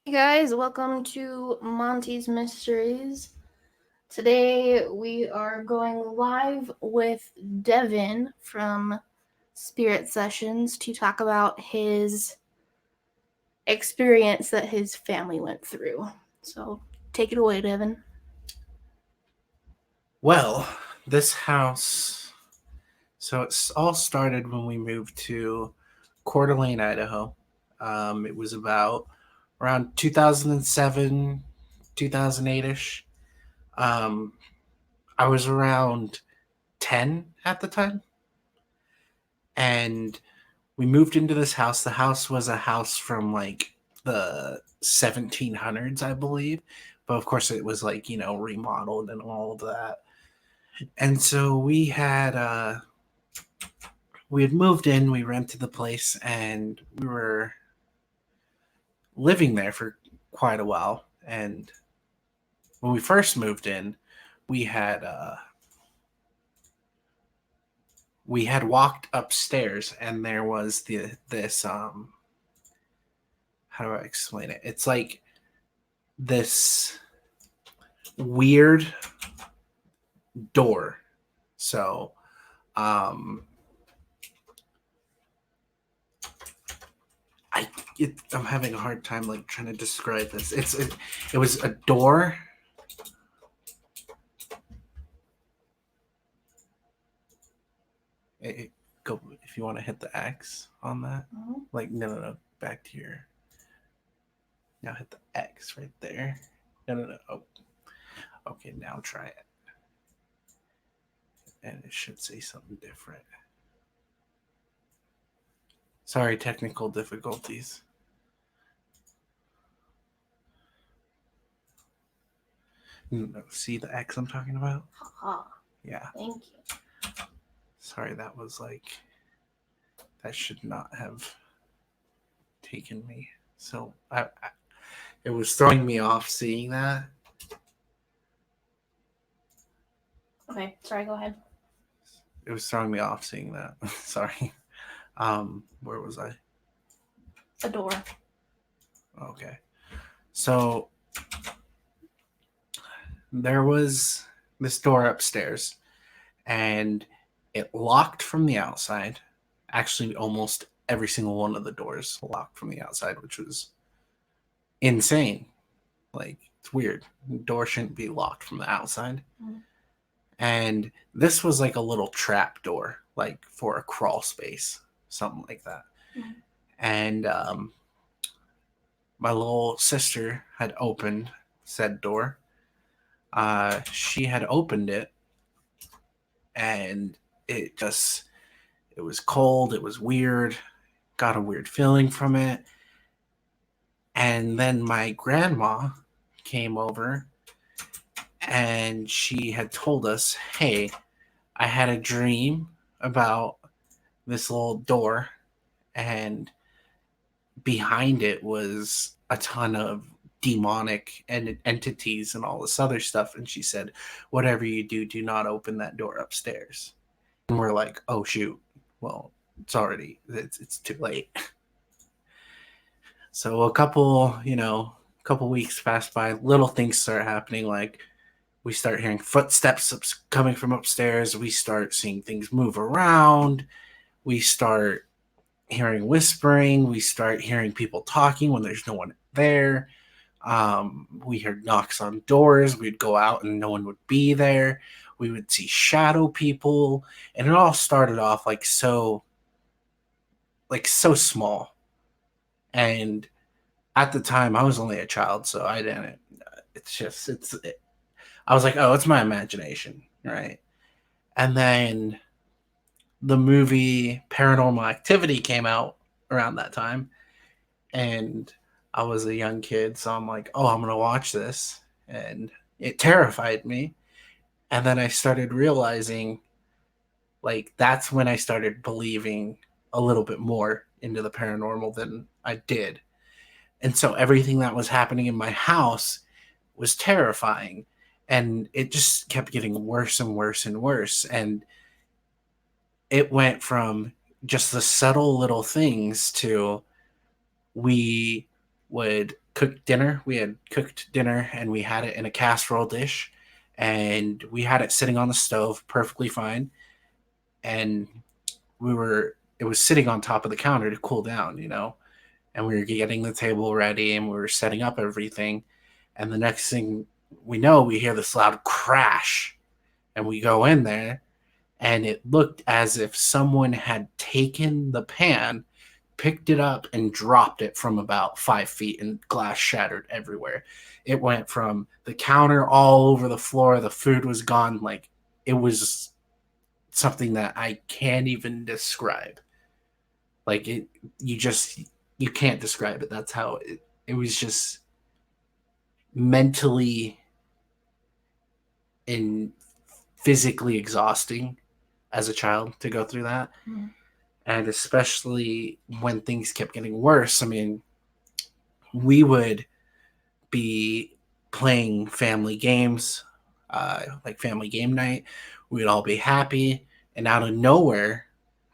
Hey guys, welcome to Monty's Mysteries. Today we are going live with Devin from Spirit Sessions to talk about his experience that his family went through. So take it away, Devin. Well, this house. So it's all started when we moved to Coeur d'Alene, Idaho. It was about around 2007, 2008 ish. Um, I was around 10 at the time, and we moved into this house. The house was a house from like the 1700s, I believe, but of course it was like remodeled and all of that. And so we had moved in, we rented the place, and we were living there for quite a while. And when we first moved in, we had uh, we had walked upstairs, and there was this how do I explain it? It's like this weird door. So um, I I'm having a hard time like trying to describe this. It was a door. Go if you want to hit the X on that. Mm-hmm. Like no, back to your. Now hit the X right there. No. Oh, okay. Now try it, and it should say something different. Sorry, technical difficulties. No, see the X I'm talking about? Haha, Yeah. thank you. Sorry, that was like that should not have taken me. So it was throwing me off seeing that. Okay, sorry, go ahead. It was throwing me off seeing that. Sorry. Where was I? A door. Okay. So there was this door upstairs, and it locked from the outside. Actually, almost every single one of the doors locked from the outside, which was insane. Like, it's weird. The door shouldn't be locked from the outside. Mm-hmm. And this was like a little trap door, like for a crawl space, something like that. Mm-hmm. And my little sister had opened said door. She had opened it, and it was cold, it was weird, got a weird feeling from it. And then my grandma came over, and she had told us, hey, I had a dream about this little door, and behind it was a ton of demonic entities and all this other stuff. And she said, whatever you do, do not open that door upstairs. And we're like, oh shoot, well, it's too late. So a couple weeks pass by, little things start happening. Like we start hearing footsteps coming from upstairs, we start seeing things move around, we start hearing whispering, we start hearing people talking when there's no one there. We heard knocks on doors, we'd go out and no one would be there. We would see shadow people, and it all started off like so small. And at the time I was only a child, so I didn't it's just I was like, oh, it's my imagination, right? And then the movie Paranormal Activity came out around that time, and I was a young kid, so I'm like, oh, I'm gonna watch this, and it terrified me. And then I started realizing, like, that's when I started believing a little bit more into the paranormal than I did. And so everything that was happening in my house was terrifying, and it just kept getting worse and worse and worse. And it went from just the subtle little things to we would cooked dinner. We had cooked dinner and we had it in a casserole dish, and we had it sitting on the stove perfectly fine. And it was sitting on top of the counter to cool down, and we were getting the table ready and we were setting up everything. And the next thing we know, we hear this loud crash, and we go in there, and it looked as if someone had taken the pan, picked it up, and dropped it from about 5 feet, and glass shattered everywhere. It went from the counter all over the floor. The food was gone. Like, it was something that I can't even describe. Like, you just, you can't describe it. That's how it was just mentally and physically exhausting as a child to go through that. Mm. And especially when things kept getting worse. I mean, we would be playing family games, like family game night. We'd all be happy, and out of nowhere,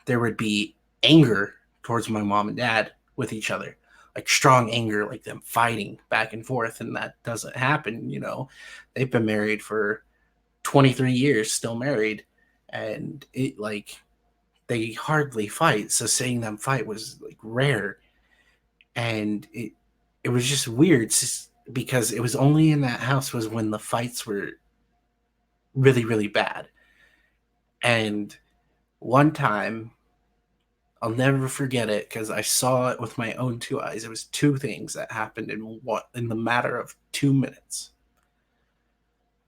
there would be anger towards my mom and dad with each other, like strong anger, like them fighting back and forth. And that doesn't happen. They've been married for 23 years, still married, and it, like, they hardly fight. So seeing them fight was like rare, and it was just weird because it was only in that house was when the fights were really, really bad. And one time, I'll never forget it because I saw it with my own two eyes. It was two things that happened in the matter of 2 minutes.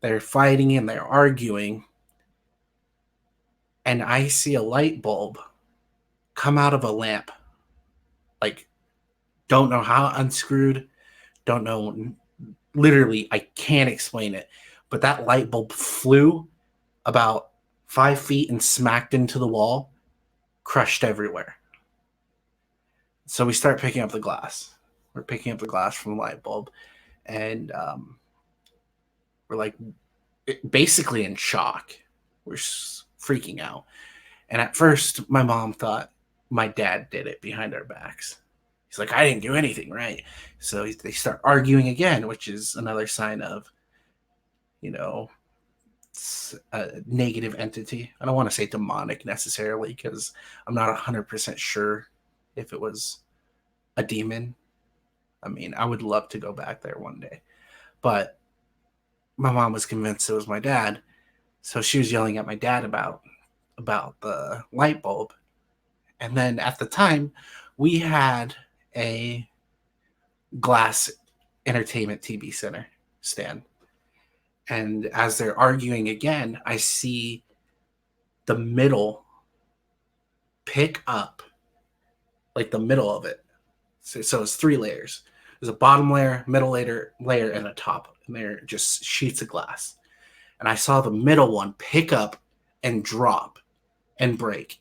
They're fighting and they're arguing, and I see a light bulb come out of a lamp. Like, don't know how unscrewed, don't know. Literally, I can't explain it. But that light bulb flew about 5 feet and smacked into the wall, crushed everywhere. So we start picking up the glass. We're picking up the glass from the light bulb, and we're like basically in shock. We're freaking out. And at first, my mom thought my dad did it behind our backs. He's like, I didn't do anything, right? So they start arguing again, which is another sign of, you know, a negative entity. I don't want to say demonic necessarily because I'm not 100% sure if it was a demon. I mean, I would love to go back there one day. But my mom was convinced it was my dad. So she was yelling at my dad about the light bulb. And then at the time, we had a glass entertainment TV center stand. And as they're arguing again, I see the middle pick up, like the middle of it. So it's 3 layers. There's a bottom layer, middle layer, and a top. And they're just sheets of glass. And I saw the middle one pick up and drop and break.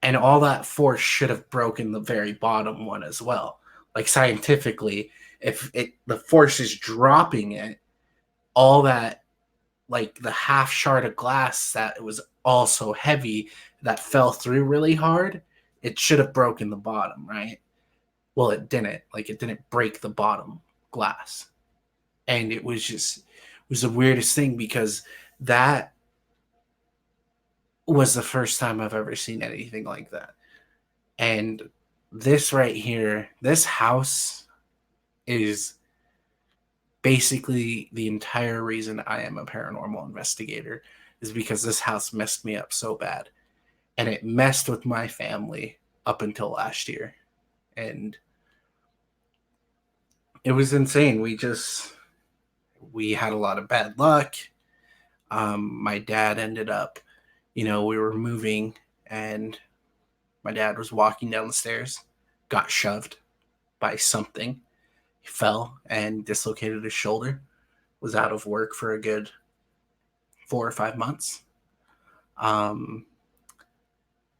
And all that force should have broken the very bottom one as well. Like, scientifically, if the force is dropping it, all that, like the half shard of glass that was also heavy that fell through really hard, it should have broken the bottom, right? Well, it didn't. Like, it didn't break the bottom glass. And it was the weirdest thing because that was the first time I've ever seen anything like that. And this right here, this house is basically the entire reason I am a paranormal investigator, is because this house messed me up so bad. And it messed with my family up until last year. And it was insane. We had a lot of bad luck. My dad ended up, we were moving, and my dad was walking down the stairs, got shoved by something. He fell and dislocated his shoulder, was out of work for a good 4 or 5 months.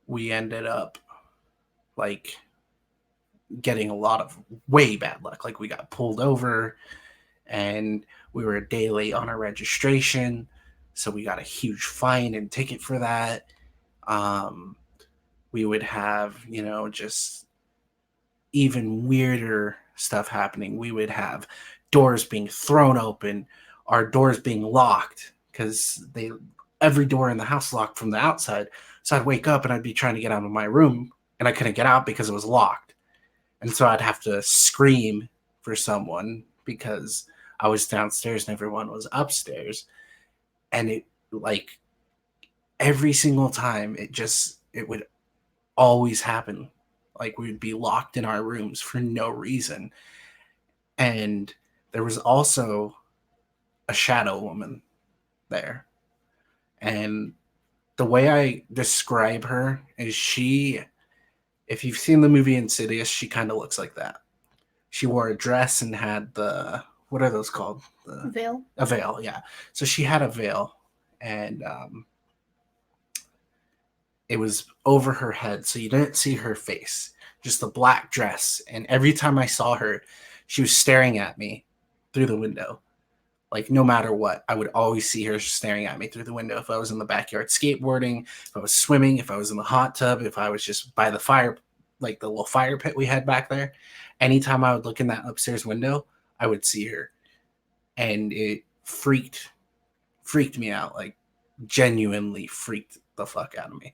We ended up, like, getting a lot of way bad luck. Like, we got pulled over and we were a day late on our registration. So we got a huge fine and ticket for that. We would have, just even weirder stuff happening. We would have doors being thrown open, our doors being locked because they every door in the house locked from the outside. So I'd wake up and I'd be trying to get out of my room and I couldn't get out because it was locked. And so I'd have to scream for someone because I was downstairs and everyone was upstairs. And it like every single time it would always happen. Like we'd be locked in our rooms for no reason. And there was also a shadow woman there. And the way I describe her is if you've seen the movie Insidious, she kind of looks like that. She wore a dress and had what are those called? Veil. A veil, yeah. So she had a veil, and it was over her head, so you didn't see her face, just a black dress. And every time I saw her, she was staring at me through the window. Like no matter what, I would always see her staring at me through the window. If I was in the backyard skateboarding, if I was swimming, if I was in the hot tub, if I was just by the fire, like the little fire pit we had back there, anytime I would look in that upstairs window, I would see her. And it freaked me out, like genuinely freaked the fuck out of me.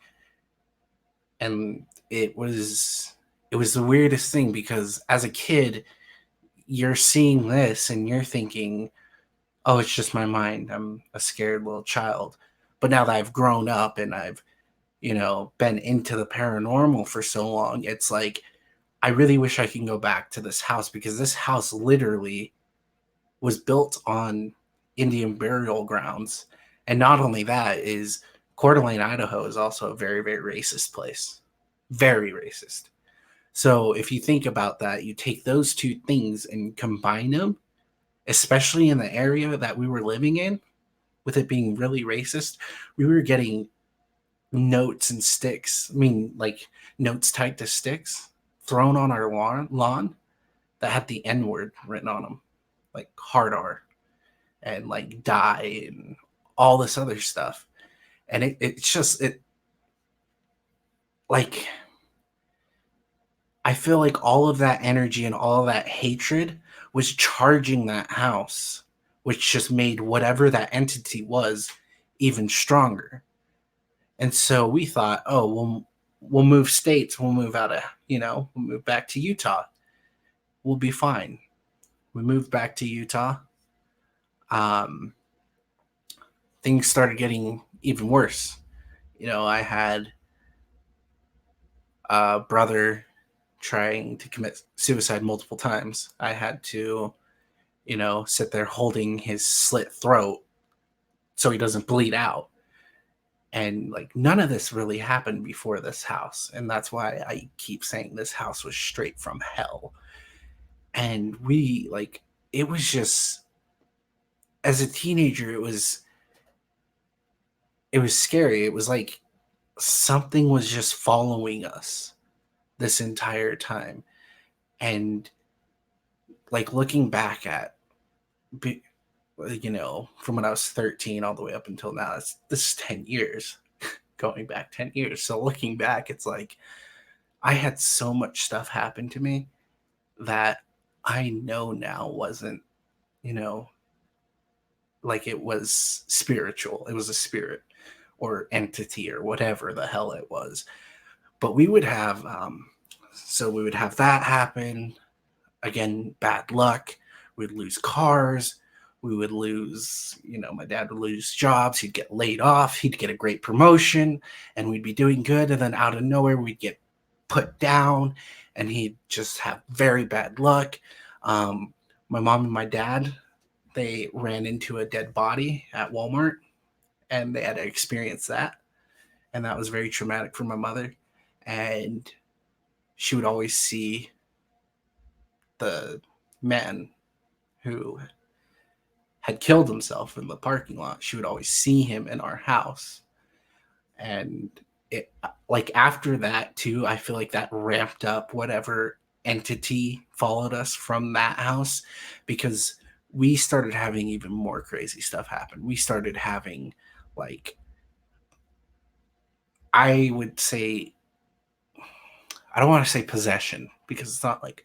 And it was the weirdest thing because as a kid, you're seeing this and you're thinking, oh, it's just my mind. I'm a scared little child. But now that I've grown up and I've, been into the paranormal for so long, it's like, I really wish I could go back to this house because this house literally was built on Indian burial grounds. And not only that, is Coeur d'Alene, Idaho is also a very, very racist place. Very racist. So if you think about that, you take those two things and combine them, especially in the area that we were living in, with it being really racist, we were getting notes and sticks. I mean, like notes tied to sticks thrown on our lawn that had the N word written on them, like hard R and like die and all this other stuff. And it's just, like, I feel like all of that energy and all of that hatred was charging that house, which just made whatever that entity was even stronger. And so we thought, oh, we'll move states, we'll move we'll move back to Utah. We'll be fine. We moved back to Utah. Um, Things started getting even worse. I had a brother trying to commit suicide multiple times. I had to, sit there holding his slit throat so he doesn't bleed out. And like none of this really happened before this house. And that's why I keep saying this house was straight from hell. And it was just, as a teenager, it was scary. It was like something was just following us this entire time. And like looking back from when I was 13 all the way up until now, this is 10 years, going back 10 years. So looking back, it's like I had so much stuff happen to me that I know now wasn't, like it was spiritual. It was a spirit or entity or whatever the hell it was. But we would have, we would have that happen. Again, bad luck. We'd lose cars. We would lose, my dad would lose jobs. He'd get laid off. He'd get a great promotion and we'd be doing good. And then out of nowhere, we'd get put down and he'd just have very bad luck. My mom and my dad, they ran into a dead body at Walmart and they had to experience that. And that was very traumatic for my mother. And she would always see the man who had killed himself in the parking lot. She would always see him in our house. And it, like after that too, I feel like that ramped up whatever entity followed us from that house because we started having even more crazy stuff happen. We started having like, I would say, I don't want to say possession because it's not like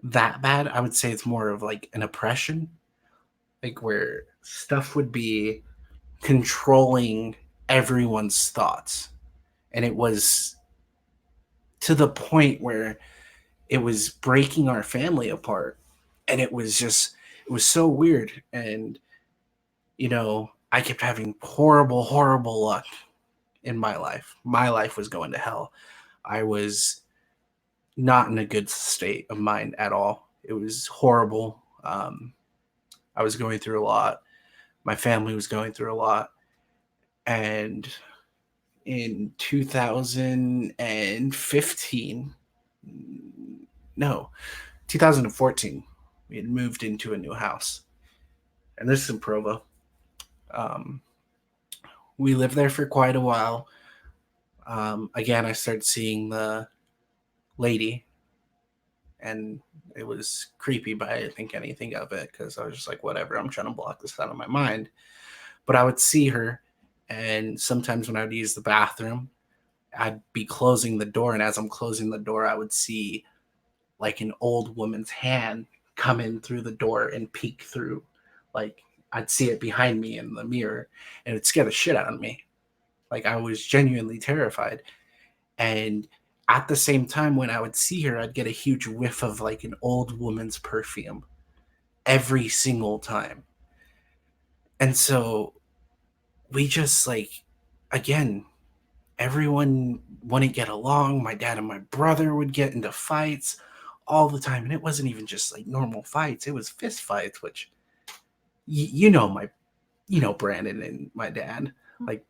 that bad. I would say it's more of like an oppression, like where stuff would be controlling everyone's thoughts. And it was to the point where it was breaking our family apart. And it was so weird. And, I kept having horrible, horrible luck in my life. My life was going to hell. I was not in a good state of mind at all. It was horrible. I was going through a lot. My family was going through a lot. And in 2015, no, 2014, we had moved into a new house. And this is in Provo. Um, we lived there for quite a while. Again, I started seeing the lady, and it was creepy, but I didn't think anything of it because I was just like, whatever, I'm trying to block this out of my mind. But I would see her, and sometimes when I would use the bathroom, I'd be closing the door, and as I'm closing the door, I would see like an old woman's hand come in through the door and peek through. Like I'd see it behind me in the mirror, and it scared the shit out of me. Like I was genuinely terrified. And at the same time, when I would see her, I'd get a huge whiff of like an old woman's perfume every single time. And so we just like, again, everyone wouldn't get along. My dad and my brother would get into fights all the time. And it wasn't even just like normal fights, it was fist fights, which Brandon and my dad, like,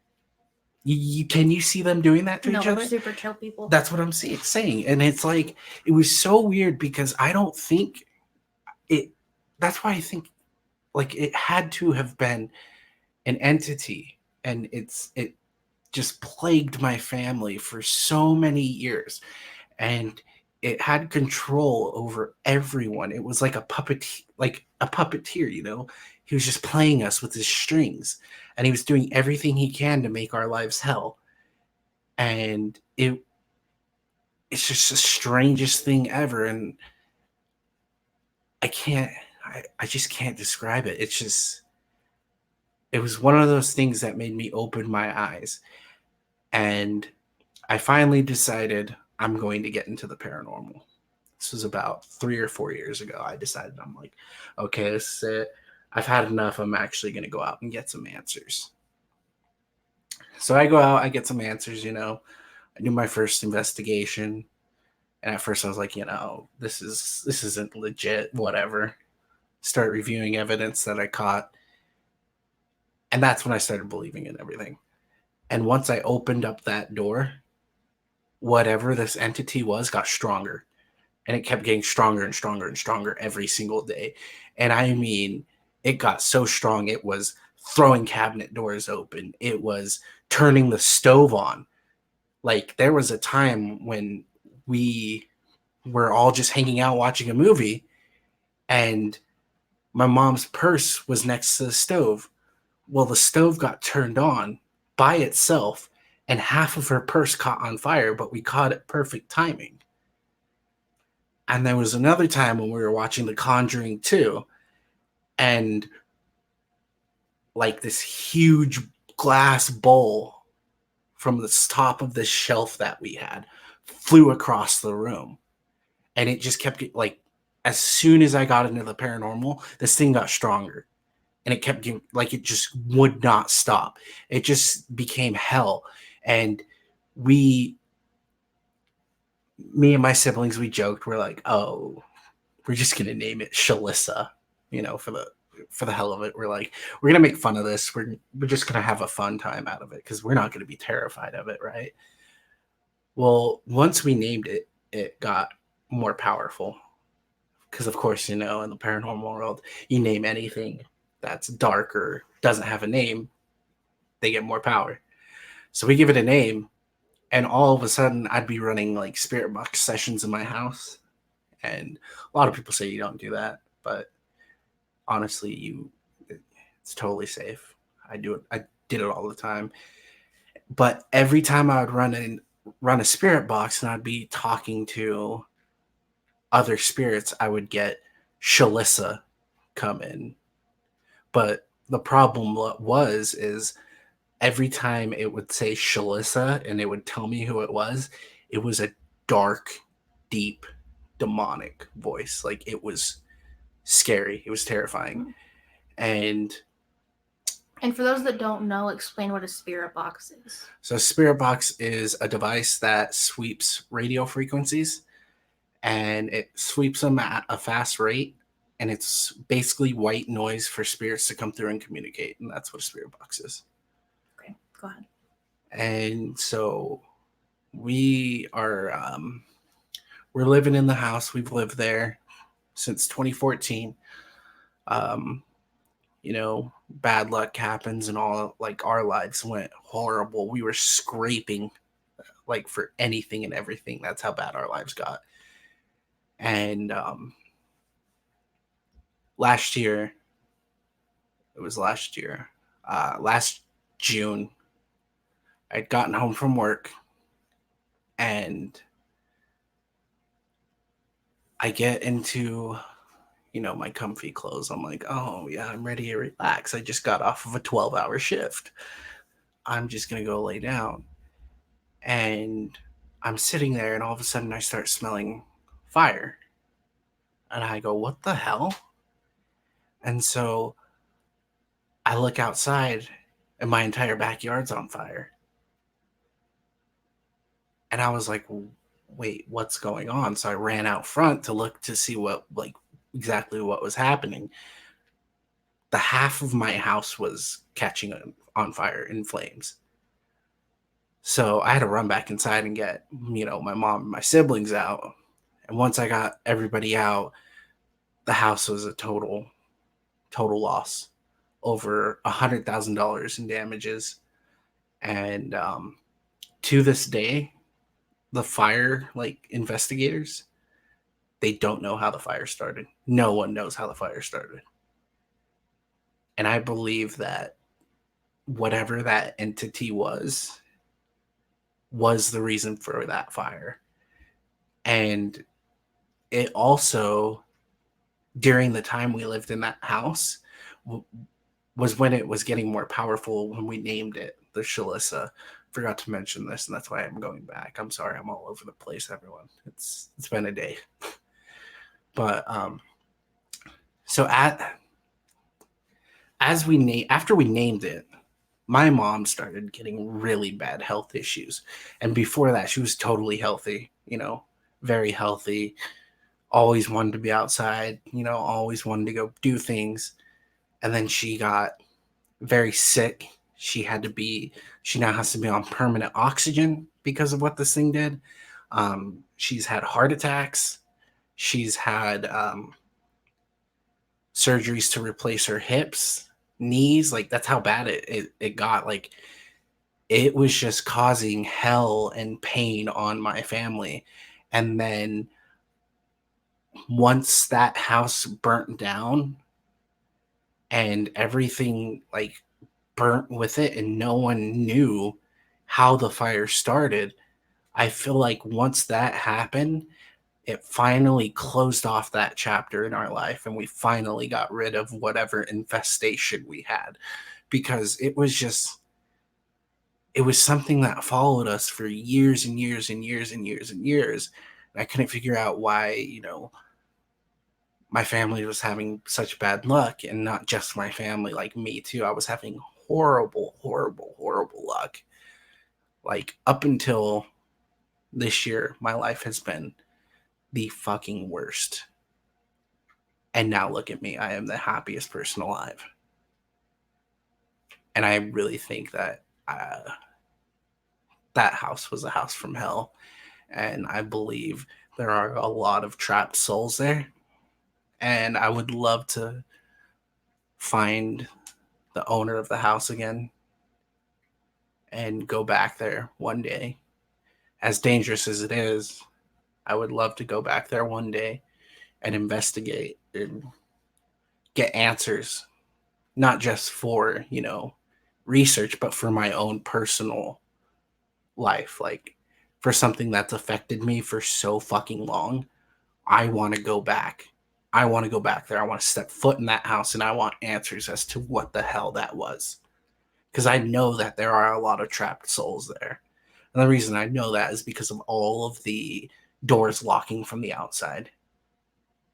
can you see them doing that to each other? Super chill people. That's what I'm saying. And it's like, it was so weird because I don't think it, that's why I think like it had to have been an entity, and it just plagued my family for so many years, and it had control over everyone. It was like a puppeteer, he was just playing us with his strings, and he was doing everything he can to make our lives hell. And it's just the strangest thing ever. And I just can't describe it. It was one of those things that made me open my eyes. And I finally decided I'm going to get into the paranormal. This was about 3 or 4 years ago. I decided, I'm like, okay, this is it. I've had enough. I'm actually going to go out and get some answers. So I go out, I get some answers, I do my first investigation. And at first I was like, this isn't legit, whatever. Start reviewing evidence that I caught. And that's when I started believing in everything. And once I opened up that door, whatever this entity was got stronger. And it kept getting stronger and stronger and stronger every single day. And I mean, it got so strong, it was throwing cabinet doors open. It was turning the stove on. Like, there was a time when we were all just hanging out watching a movie, and my mom's purse was next to the stove. Well, the stove got turned on by itself, and half of her purse caught on fire, but we caught it perfect timing. And there was another time when we were watching The Conjuring 2, and like this huge glass bowl from the top of this shelf that we had flew across the room. And it just kept like, as soon as I got into the paranormal, this thing got stronger. And it kept getting, like, it just would not stop. It just became hell. And me and my siblings, we joked, we're like, oh, we're just gonna name it Shalissa, for the hell of it. We're like, we're gonna make fun of this. We're just gonna have a fun time out of it because we're not gonna be terrified of it, right? Well, once we named it, it got more powerful. Because of course, in the paranormal world, you name anything that's dark or doesn't have a name, they get more power. So we give it a name, and all of a sudden I'd be running like spirit box sessions in my house. And a lot of people say you don't do that, but honestly, it's totally safe. I do it. I did it all the time. But every time I would run a spirit box, and I'd be talking to other spirits, I would get Shalissa come in. But the problem was is every time it would say Shalissa and it would tell me who it was a dark, deep, demonic voice. Like it was scary. It was terrifying. Mm. And for those that don't know, explain what a spirit box is. so a spirit box is a device that sweeps radio frequencies, and it sweeps them at a fast rate, and it's basically white noise for spirits to come through and communicate, and that's what a spirit box is. Okay, go ahead. And so we are we're living in the house. We've lived there since 2014. um you know, bad luck happens and all, like our lives went horrible. We were scraping like for anything and everything. That's how bad our lives got. And last year, it was last June, I'd gotten home from work and I get into, you know, my comfy clothes. I'm like, oh yeah, I'm ready to relax. I just got off of a 12-hour shift. I'm just gonna go lay down. And I'm sitting there, and all of a sudden, I start smelling fire. And I go, what the hell? And so I look outside, and my entire backyard's on fire. And I was like, wait, what's going on? So I ran out front to look to see what, like, exactly what was happening. The half of my house was catching on fire in flames. So I had to run back inside and get, you know, my mom and my siblings out. And once I got everybody out, the house was a total loss, over $100,000 in damages. And to this day, the fire investigators, they don't know how the fire started. No one knows how the fire started. And I believe that whatever that entity was the reason for that fire. And it also, during the time we lived in that house, was when it was getting more powerful, when we named it the Shalissa. Forgot to mention this, and that's why I'm going back. I'm sorry, I'm all over the place, everyone. It's been a day. But so after we named it, my mom started getting really bad health issues. And before that, she was totally healthy, you know, very healthy, always wanted to be outside, you know, always wanted to go do things. And then she got very sick. She now has to be on permanent oxygen because of what this thing did. She's had heart attacks. She's had surgeries to replace her hips, knees. Like, that's how bad it got. Like, it was just causing hell and pain on my family. And then once that house burnt down and everything like burnt with it and no one knew how the fire started, I feel like once that happened, it finally closed off that chapter in our life and we finally got rid of whatever infestation we had, because it was something that followed us for years and years and years and years and years. And I couldn't figure out why, you know, my family was having such bad luck, and not just my family, like me too. I was having horrible, horrible, horrible luck. Like, up until this year, my life has been the fucking worst. And now look at me. I am the happiest person alive. And I really think that that house was a house from hell. And I believe there are a lot of trapped souls there. And I would love to find the owner of the house again and go back there one day. As dangerous as it is, I would love to go back there one day and investigate and get answers, not just for, you know, research, but for my own personal life. Like, for something that's affected me for so fucking long, I want to go back. I want to go back there. I want to step foot in that house, and I want answers as to what the hell that was. Because I know that there are a lot of trapped souls there. And the reason I know that is because of all of the doors locking from the outside.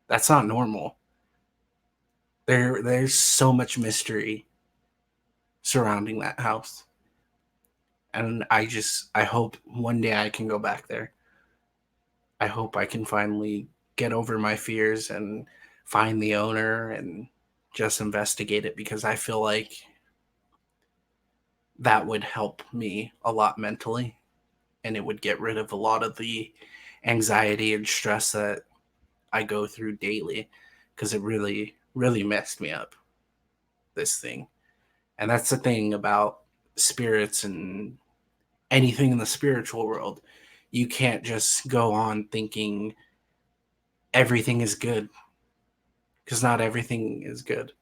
That's not normal. There's so much mystery surrounding that house. And I hope one day I can go back there. I hope I can finally get over my fears and find the owner and just investigate it, because I feel like that would help me a lot mentally, and it would get rid of a lot of the anxiety and stress that I go through daily, because it really, really messed me up, this thing. And that's the thing about spirits and anything in the spiritual world. You can't just go on thinking everything is good, because not everything is good.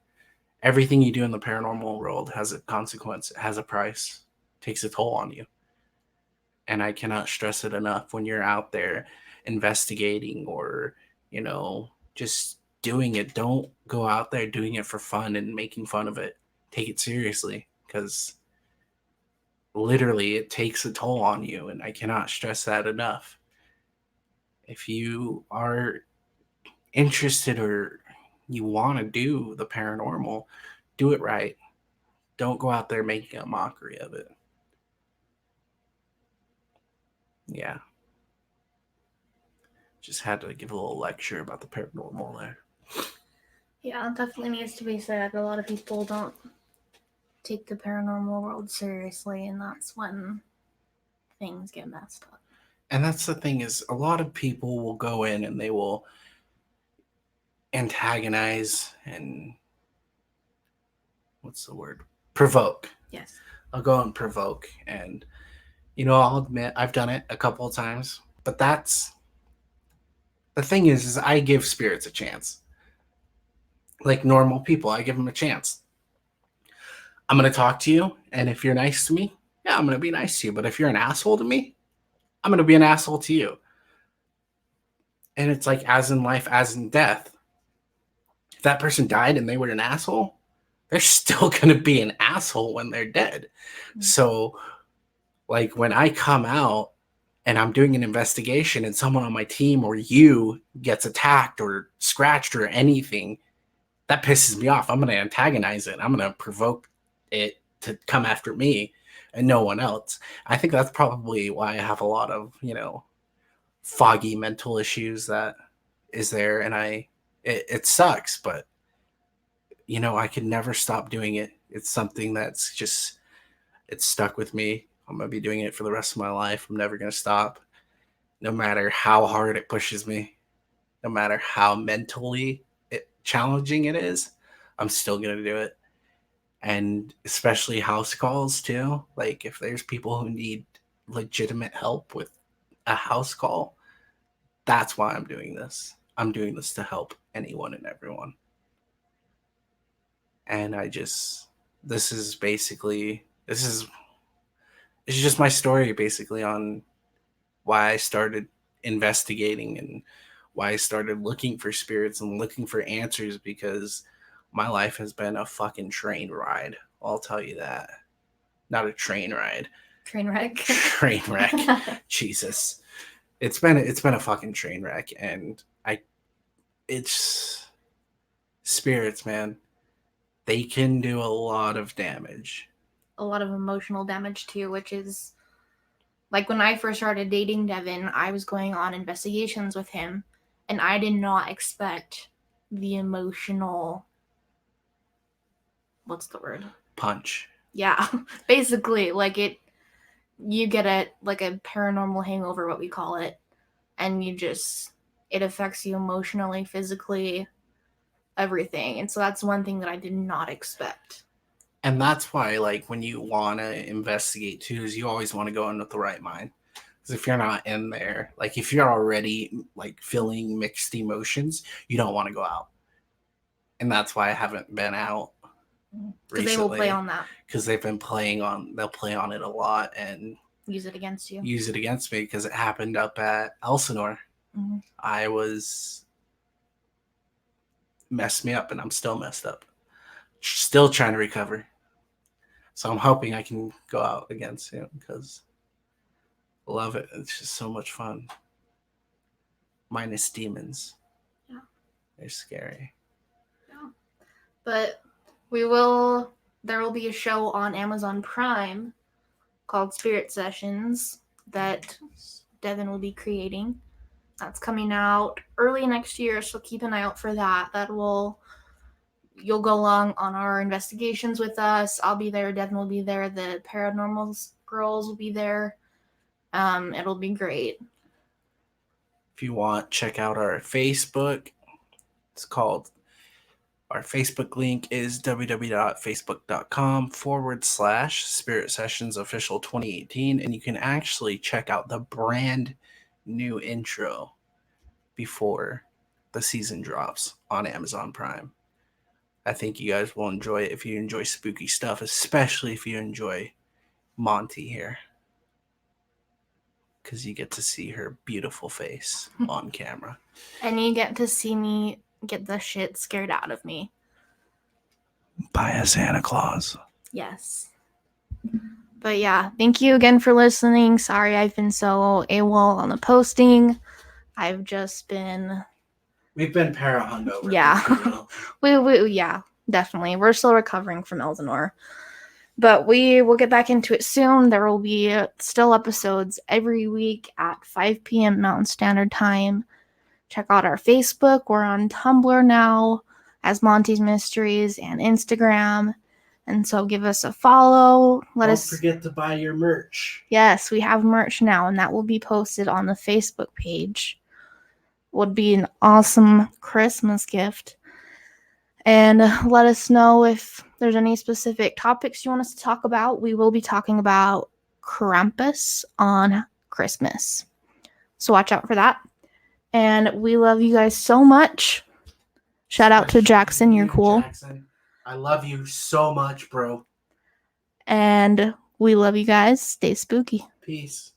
Everything you do in the paranormal world has a consequence, it has a price, takes a toll on you. And I cannot stress it enough. When you're out there investigating or, just doing it, don't go out there doing it for fun and making fun of it. Take it seriously, because literally it takes a toll on you, and I cannot stress that enough. If you are interested or you want to do the paranormal, do it right. Don't go out there making a mockery of it. Yeah. Just had to give a little lecture about the paranormal there. Yeah, it definitely needs to be said. A lot of people don't take the paranormal world seriously, and that's when things get messed up. And that's the thing, is a lot of people will go in and they will antagonize and what's the word? Provoke. Yes. I'll go and provoke, and I'll admit I've done it a couple of times, but that's the thing is I give spirits a chance. Like normal people, I give them a chance. I'm going to talk to you, and if you're nice to me, yeah, I'm going to be nice to you. But if you're an asshole to me, I'm going to be an asshole to you. And it's like, as in life, as in death. If that person died and they were an asshole, they're still going to be an asshole when they're dead. Mm-hmm. So, like, when I come out and I'm doing an investigation and someone on my team or you gets attacked or scratched or anything, that pisses me off. I'm going to antagonize it. I'm going to provoke it to come after me and no one else. I think that's probably why I have a lot of, foggy mental issues that is there. And it sucks, but I could never stop doing it. It's something that's just, it's stuck with me. I'm going to be doing it for the rest of my life. I'm never going to stop, no matter how hard it pushes me, no matter how mentally challenging it is. I'm still going to do it. And especially house calls too. Like, if there's people who need legitimate help with a house call, that's why I'm doing this. I'm doing this to help anyone and everyone. And this is just my story, basically, on why I started investigating and why I started looking for spirits and looking for answers, because my life has been a fucking train ride. I'll tell you that. Not a train ride. Train wreck. Train wreck. Jesus. It's been a fucking train wreck, and it's spirits, man. They can do a lot of damage. A lot of emotional damage too, which is like when I first started dating Devin, I was going on investigations with him, and I did not expect the emotional, what's the word? Punch. Yeah, basically, like you get a paranormal hangover, what we call it, and it affects you emotionally, physically, everything. And so that's one thing that I did not expect. And that's why, like, when you want to investigate too, is you always want to go in with the right mind. Because if you're not in there, like, if you're already like feeling mixed emotions, you don't want to go out. And that's why I haven't been out recently. Because they will play on that. Because they'll play on it a lot and use it against you. Use it against me, because it happened up at Elsinore. Mm-hmm. I was messed me up, and I'm still messed up. Still trying to recover. So I'm hoping I can go out again soon because I love it. It's just so much fun. Minus demons. Yeah. They're scary. Yeah. But there will be a show on Amazon Prime called Spirit Sessions that Devin will be creating. That's coming out early next year, so keep an eye out for that. You'll go along on our investigations with us. I'll be there. Devin will be there. The paranormal girls will be there. It'll be great. If you want, check out our Facebook. Our Facebook link is www.facebook.com/Spirit Sessions Official 2018. And you can actually check out the brand new intro before the season drops on Amazon Prime. I think you guys will enjoy it if you enjoy spooky stuff, especially if you enjoy Monty here. Because you get to see her beautiful face on camera. And you get to see me get the shit scared out of me. By a Santa Claus. Yes. But yeah, thank you again for listening. Sorry I've been so AWOL on the posting. We've been para hungover. Yeah. Yeah, definitely. We're still recovering from Elsinore. But we will get back into it soon. There will be still episodes every week at 5 p.m. Mountain Standard Time. Check out our Facebook. We're on Tumblr now as Monty's Mysteries and Instagram. And so give us a follow. Don't forget to buy your merch. Yes, we have merch now, and that will be posted on the Facebook page. Would be an awesome Christmas gift. And let us know if there's any specific topics you want us to talk about. We will be talking about Krampus on Christmas. So watch out for that. And we love you guys so much. Shout out to Jackson. You're cool. Jackson, I love you so much, bro. And we love you guys. Stay spooky. Peace.